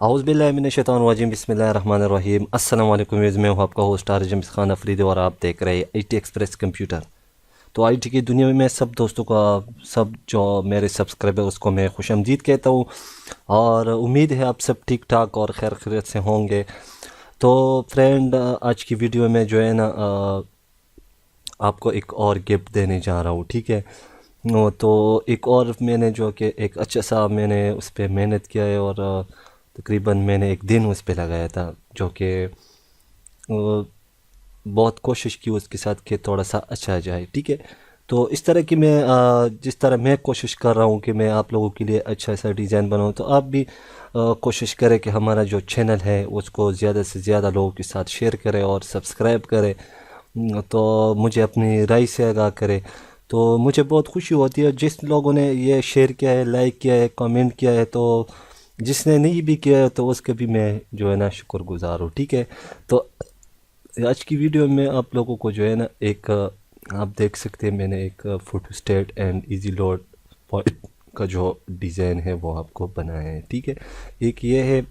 आउज़ बिल्लाहि मिनश शैतानिर रजीम बिस्मिल्लाहिर्रहमानिर्रहीम। अस्सलाम वालेकुम व्यूअर्स, मैं हूँ आपका होस्ट आरजम खान अफरीदी और आप देख रहे हैं आईटी एक्सप्रेस कंप्यूटर। तो आईटी की दुनिया में मैं सब दोस्तों का, सब जो मेरे सब्सक्राइबर उसको मैं खुशामदीद कहता हूँ और उम्मीद है आप सब ठीक ठाक और खैर खैरियत से होंगे। तो फ्रेंड, आज की वीडियो में जो है ना आपको एक और गिफ्ट देने जा रहा हूँ, ठीक है। तो एक और मैंने जो कि एक अच्छा सा मैंने उस पर मेहनत किया है और तकरीबन मैंने एक दिन उस पर लगाया था, जो कि बहुत कोशिश की उसके साथ कि थोड़ा सा अच्छा जाए, ठीक है। तो इस तरह की मैं जिस तरह मैं कोशिश कर रहा हूँ कि मैं आप लोगों के लिए अच्छा सा डिज़ाइन बनाऊँ, तो आप भी कोशिश करें कि हमारा जो चैनल है उसको ज़्यादा से ज़्यादा लोगों के साथ शेयर करें और सब्सक्राइब करें। तो मुझे अपनी राय से आगाह करें। तो मुझे बहुत खुशी होती है जिस लोगों ने ये शेयर किया है, लाइक किया है, कमेंट किया है। तो जिसने नहीं भी किया है तो उसके भी मैं जो है ना शुक्रगुजार हूँ, ठीक है। तो आज की वीडियो में आप लोगों को जो है ना एक आप देख सकते हैं मैंने एक photo state and easy load point का जो डिज़ाइन है वो आपको बनाया है, ठीक है। एक ये है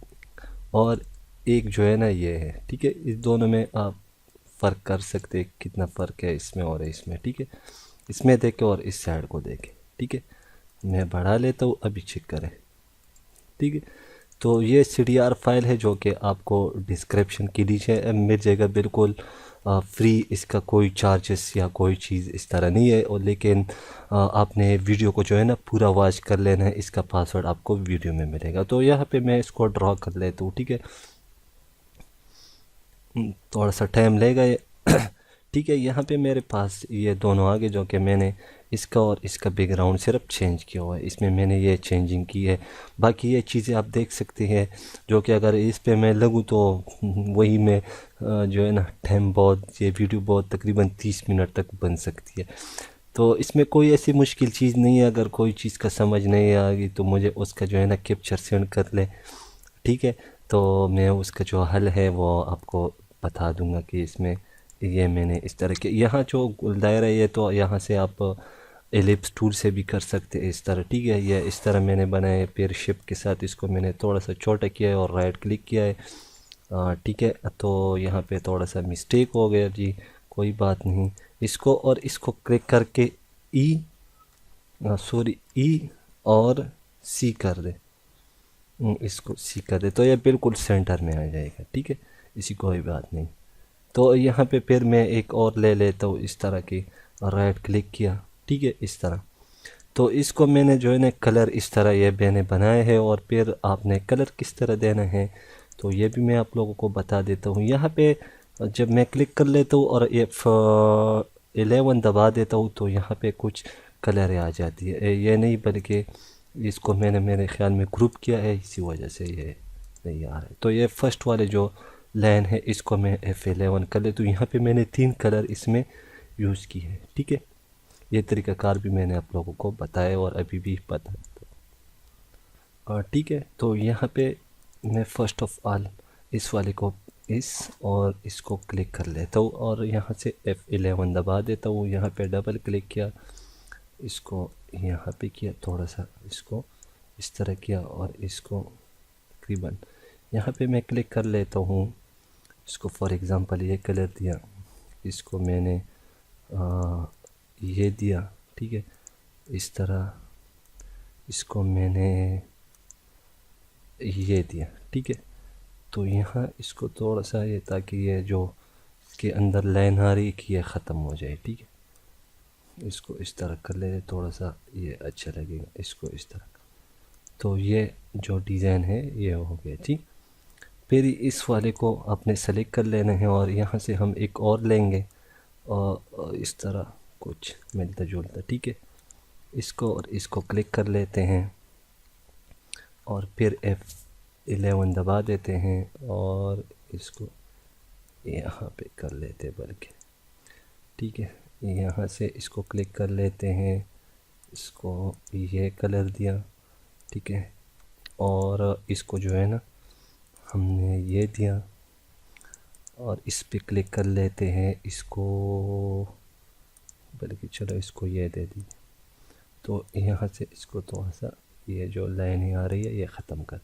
और एक जो है ना ये है, ठीक है। इस दोनों में आप फ़र्क कर सकते हैं कितना फ़र्क है इसमें और इसमें, ठीक है। इसमें देखें और इस साइड को देखें, ठीक है। मैं बढ़ा लेता हूँ, अभी चेक करें, ठीक है। तो ये CDR फाइल है जो कि आपको डिस्क्रिप्शन के नीचे मिल जाएगा, बिल्कुल फ्री। इसका कोई चार्जेस या कोई चीज़ इस तरह नहीं है। और लेकिन आपने वीडियो को जो है ना पूरा वॉच कर लेना है। इसका पासवर्ड आपको वीडियो में मिलेगा। तो यहाँ पे मैं इसको ड्रॉ कर लेता हूँ, ठीक है। थोड़ा सा टाइम लेगा ये ठीक है। यहाँ पे मेरे पास ये दोनों आ गए जो कि मैंने इसका और इसका बैकग्राउंड सिर्फ चेंज किया हुआ है। इसमें मैंने ये चेंजिंग की है। बाकी ये चीज़ें आप देख सकते हैं जो कि अगर इस पे मैं लगूँ तो वही मैं जो है ना टाइम बहुत, ये वीडियो बहुत तकरीबन 30 मिनट तक बन सकती है। तो इसमें कोई ऐसी मुश्किल चीज़ नहीं है। अगर कोई चीज़ का समझ नहीं आ गई तो मुझे उसका जो है ना कैप्चर सेंड कर ले, ठीक है। तो मैं उसका जो हल है वो आपको बता दूंगा कि इसमें ये मैंने इस तरह के यहाँ जो दायरा है, ये तो यहाँ से आप एलिप्स टूल से भी कर सकते हैं इस तरह, ठीक है। ये इस तरह मैंने बनाया है। पेयर शिप के साथ इसको मैंने थोड़ा सा छोटा किया है और राइट क्लिक किया है, ठीक है। तो यहाँ पे थोड़ा सा मिस्टेक हो गया जी, कोई बात नहीं। इसको और इसको क्लिक करके ई सॉरी ई और सी कर दे, इसको सी कर दे तो ये बिल्कुल सेंटर में आ जाएगा, ठीक है। इसी कोई बात नहीं। तो यहाँ पे फिर मैं एक और ले लेता हूँ इस तरह की, राइट क्लिक किया, ठीक है, इस तरह। तो इसको मैंने जो है ना कलर इस तरह ये मैंने बनाया है। और फिर आपने कलर किस तरह देना है तो ये भी मैं आप लोगों को बता देता हूँ। यहाँ पे जब मैं क्लिक कर लेता हूँ और F11 दबा देता हूँ तो यहाँ पे कुछ कलर आ जाती है। ये नहीं बल्कि इसको मैंने मेरे ख्याल में ग्रुप किया है, इसी वजह से ये नहीं आ रहा है। तो ये फर्स्ट वाले जो लाइन है इसको मैं F11 कर ले। तो यहाँ पे मैंने 3 कलर इसमें यूज़ की है, ठीक है। ये तरीक़ाकार भी मैंने आप लोगों को बताया और अभी भी बता, ठीक है। तो यहाँ पे मैं फ़र्स्ट ऑफ ऑल इस वाले को इस और इसको क्लिक कर लेता हूँ और यहाँ से F11 दबा देता हूँ। यहाँ पे डबल क्लिक किया, इसको यहाँ पे किया, थोड़ा सा इसको इस तरह किया और इसको तकरीबन यहाँ पे मैं क्लिक कर लेता हूँ। इसको फॉर एग्ज़ाम्पल ये कलर दिया, इसको मैंने ये दिया, ठीक है, इस तरह। इसको मैंने ये दिया, ठीक है। तो यहाँ इसको थोड़ा सा ये, ताकि ये जो इसके अंदर लाइन आ रही है कि ये ख़त्म हो जाए, ठीक है। इसको इस तरह कर ले, थोड़ा सा ये अच्छा लगेगा, इसको इस तरह। तो ये जो डिज़ाइन है ये हो गया, ठीक। फिर इस वाले को आपने सेलेक्ट कर लेना है और यहाँ से हम एक और लेंगे और इस तरह कुछ मिलता जुलता, ठीक है। इसको और इसको क्लिक कर लेते हैं और फिर F11 दबा देते हैं और इसको यहाँ पे कर लेते हैं बल्कि, ठीक है। यहाँ से इसको क्लिक कर लेते हैं, इसको ये कलर दिया, ठीक है। और इसको जो है ना हमने ये दिया और इस पे क्लिक कर लेते हैं इसको, बल्कि चलो इसको ये दे दी। तो यहाँ से इसको थोड़ा सा ये जो लाइन आ रही है ये ख़त्म कर।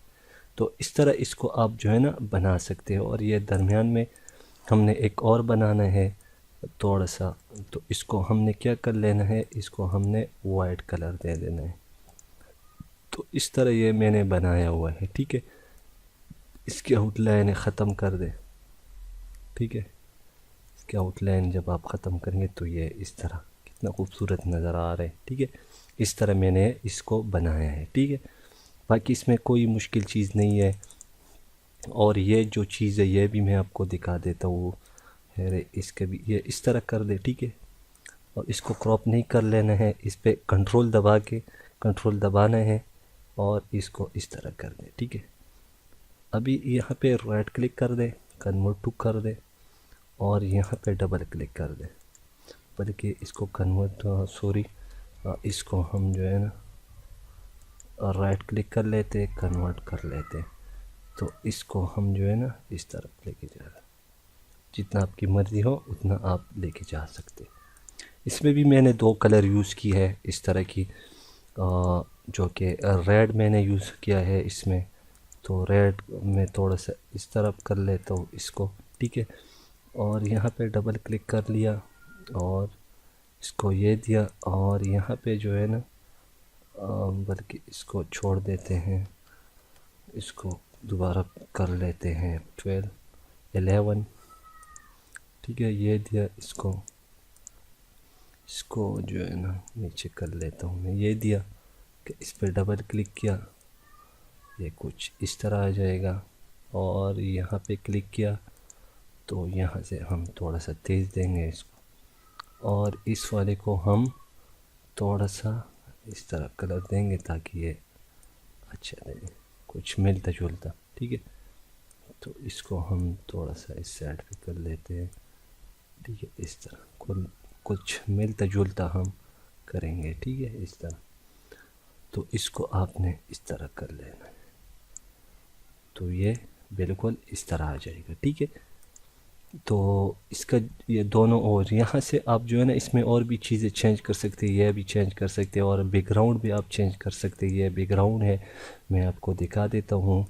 تو اس طرح اس کو آپ جو ہے نا بنا سکتے ہو. اور یہ درمیان میں ہم نے ایک اور بنانا ہے تھوڑا سا, تو اس کو ہم نے کیا کر لینا ہے, اس کو ہم نے وائٹ کلر دے دینا ہے. تو اس طرح یہ میں نے بنایا ہوا ہے. ٹھیک ہے, اس کی آؤٹ لائن ختم کر دے. ٹھیک ہے, اس کی آؤٹ لائن جب آپ ختم کریں گے تو یہ اس طرح کتنا خوبصورت نظر آ رہا ہے. ٹھیک ہے, اس طرح میں نے اس کو بنایا ہے. ٹھیک ہے, باقی اس میں کوئی مشکل چیز نہیں ہے. اور یہ جو چیز ہے یہ بھی میں آپ کو دکھا دیتا ہوں. اس کے بھی یہ اس طرح کر دے. ٹھیک ہے, اور اس کو کراپ نہیں کر لینا ہے, اس پہ کنٹرول دبا کے کنٹرول دبانا ہے اور اس کو اس طرح کر دے. ٹھیک ہے, ابھی یہاں پہ رائٹ کلک کر دے, کنورٹ ٹو کر دے, اور یہاں پہ ڈبل کلک کر دے. بلکہ اس کو کنورٹ اس کو ہم جو ہے نا رائٹ کلک کر لیتے, کنورٹ کر لیتے. تو اس کو ہم جو ہے نا اس طرف لے کے جا رہے, جتنا آپ کی مرضی ہو اتنا آپ لے کے جا سکتے. اس میں بھی میں نے 2 کلر یوز کی ہے اس طرح کی, جو کہ ریڈ میں نے یوز کیا ہے اس میں. تو ریڈ میں تھوڑا سا اس طرف کر لیتا ہوں اس کو. ٹھیک ہے, اور یہاں پہ ڈبل کلک کر لیا اور اس کو یہ دیا, اور یہاں پہ جو ہے نا بلکہ اس کو چھوڑ دیتے ہیں, اس کو دوبارہ کر لیتے ہیں 12 11. ٹھیک ہے, یہ دیا اس کو جو ہے نا نیچے کر لیتا ہوں میں. یہ دیا کہ اس پہ ڈبل کلک کیا, یہ کچھ اس طرح آ جائے گا. اور یہاں پہ کلک کیا تو یہاں سے ہم تھوڑا سا تیز دیں گے اس کو, اور اس والے کو ہم تھوڑا سا اس طرح کلر دیں گے تاکہ یہ اچھا لگے, کچھ ملتا جلتا. ٹھیک ہے, تو اس کو ہم تھوڑا سا اس سائڈ پہ کر لیتے ہیں. ٹھیک ہے, اس طرح کچھ ملتا جلتا ہم کریں گے. ٹھیک ہے, اس طرح. تو اس کو آپ نے اس طرح کر لینا ہے, تو یہ بالکل اس طرح آ جائے گا. ٹھیک ہے, تو اس کا یہ دونوں, اور یہاں سے آپ جو ہے نا اس میں اور بھی چیزیں چینج کر سکتے, یہ بھی چینج کر سکتے, اور بیک گراؤنڈ بھی آپ چینج کر سکتے. یہ بیک گراؤنڈ ہے, میں آپ کو دکھا دیتا ہوں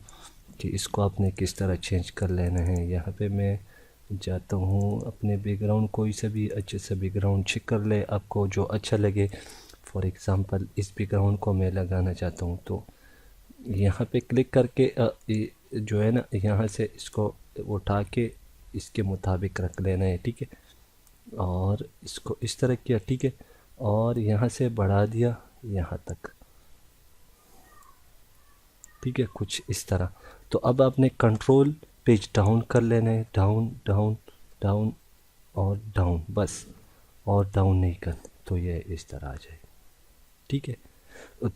کہ اس کو آپ نے کس طرح چینج کر لینا ہے. یہاں پہ میں جاتا ہوں اپنے بیک گراؤنڈ, کوئی سا بھی اچھے سا بیک گراؤنڈ چیک کر لے آپ کو جو اچھا لگے. فار ایگزامپل اس بیک گراؤنڈ کو میں لگانا چاہتا ہوں, تو یہاں پہ کلک کر کے جو ہے نا یہاں سے اس کو اٹھا کے اس کے مطابق رکھ لینا ہے. ٹھیک ہے, اور اس کو اس طرح کیا. ٹھیک ہے, اور یہاں سے بڑھا دیا یہاں تک. ٹھیک ہے, کچھ اس طرح. تو اب آپ نے کنٹرول پیج ڈاؤن کر لینا ہے, ڈاؤن ڈاؤن ڈاؤن اور ڈاؤن, بس, اور ڈاؤن نہیں کر, تو یہ اس طرح آ جائے. ٹھیک ہے,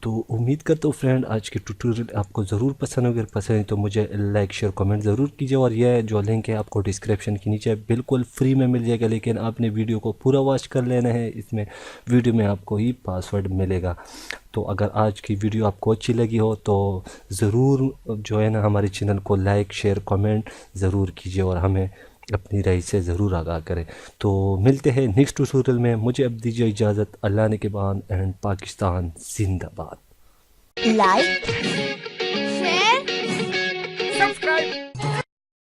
تو امید کرتا ہوں فرینڈ آج کے ٹیوٹوریل آپ کو ضرور پسند ہو. اگر پسند ہے تو مجھے لائک شیئر کمنٹ ضرور کیجیے. اور یہ جو لنک ہے آپ کو ڈسکرپشن کے نیچے بالکل فری میں مل جائے گا, لیکن آپ نے ویڈیو کو پورا واچ کر لینا ہے. اس میں ویڈیو میں آپ کو ہی پاسورڈ ملے گا. تو اگر آج کی ویڈیو آپ کو اچھی لگی ہو تو ضرور جو ہے نا ہمارے چینل کو لائک شیئر کمنٹ ضرور کیجیے, اور ہمیں اپنی رائے سے ضرور آگاہ کریں. تو ملتے ہیں نیکسٹ ٹیوٹوریل میں. مجھے اب دیجیے اجازت. اللہ نے کے بعد اینڈ پاکستان زندہ باد. like